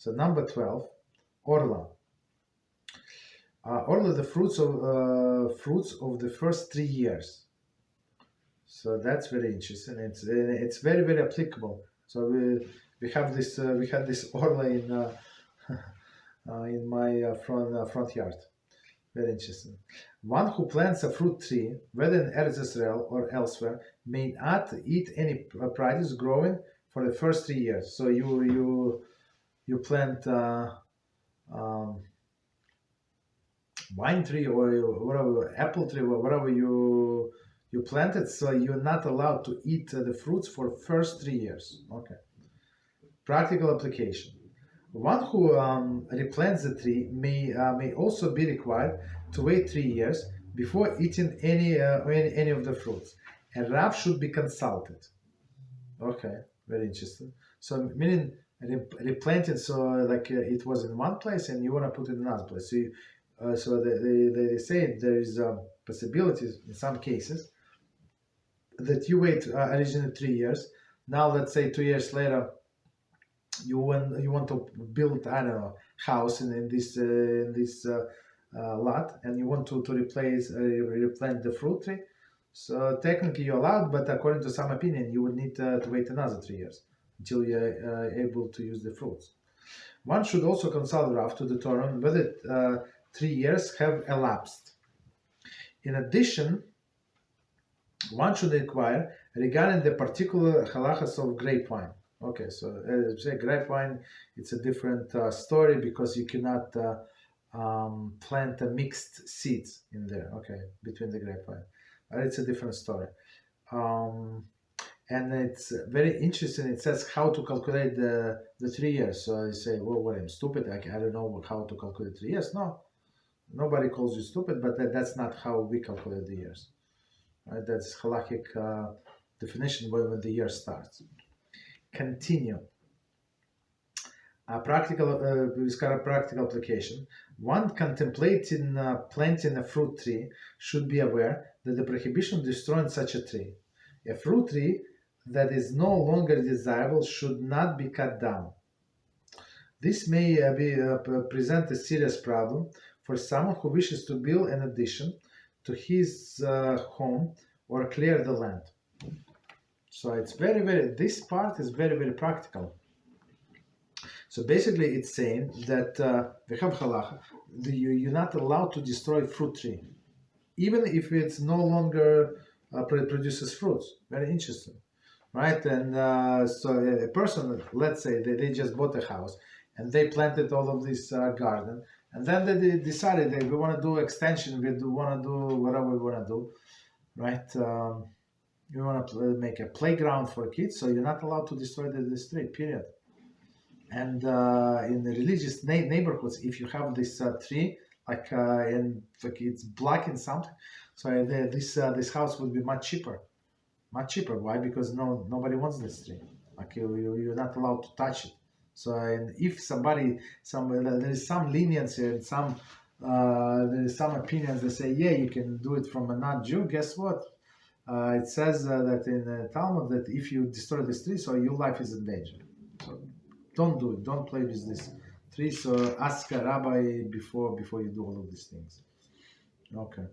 So number 12, orla. Orla, the fruits of the first 3 years. So that's very interesting. It's very, very applicable. So we had this orla in my front yard. Very interesting. One who plants a fruit tree, whether in Eretz Israel or elsewhere, may not eat any produce growing for the first 3 years. So you plant wine tree or whatever, apple tree or whatever you planted, so you're not allowed to eat the fruits for first 3 years. Okay. Practical application. One who replants the tree may also be required to wait 3 years before eating any of the fruits. A Rav should be consulted. Okay, very interesting. So meaning replanted, so like it was in one place and you want to put it in another place. So they say there is possibilities in some cases that you wait originally 3 years. Now let's say 2 years later you want to build, I don't know, house in this lot, and you want to replant the fruit tree. So technically you're allowed, but according to some opinion you would need to wait another 3 years until you're able to use the fruits. One should also consult Rav to determine whether 3 years have elapsed. In addition, one should inquire regarding the particular halachos of grape wine. Okay, so as I say, grape wine, it's a different story because you cannot plant mixed seeds in there, okay, between the grape wine. It's a different story. And it's very interesting. It says how to calculate the 3 years. So I say, well, I'm stupid. I don't know how to calculate 3 years. No, nobody calls you stupid, but that's not how we calculate the years. Right? That's halachic definition when the year starts. Continue. Practical application. One contemplating planting a fruit tree should be aware that the prohibition of destroying such a tree. A fruit tree that is no longer desirable should not be cut down. This may present a serious problem for someone who wishes to build an addition to his home or clear the land. So it's this part is very, very practical. So basically it's saying that we have halachah, you're not allowed to destroy fruit tree, even if it's no longer produces fruits. Very interesting, right? And so a person, let's say they just bought a house and they planted all of this garden, and then they decided that we want to do extension, we want to do whatever we want to do, right? You want to make a playground for kids, so you're not allowed to destroy this tree, period. And in the religious neighborhoods, if you have this tree, like it's blocking something, so this house would be much cheaper. Why? Because nobody wants this tree. Like you're not allowed to touch it. So and if there is some leniency and there is some opinions that say, yeah, you can do it from a non-Jew. Guess what? It says that in the Talmud that if you destroy this tree, so your life is in danger. So don't do it. Don't play with this tree. So ask a rabbi before you do all of these things. Okay.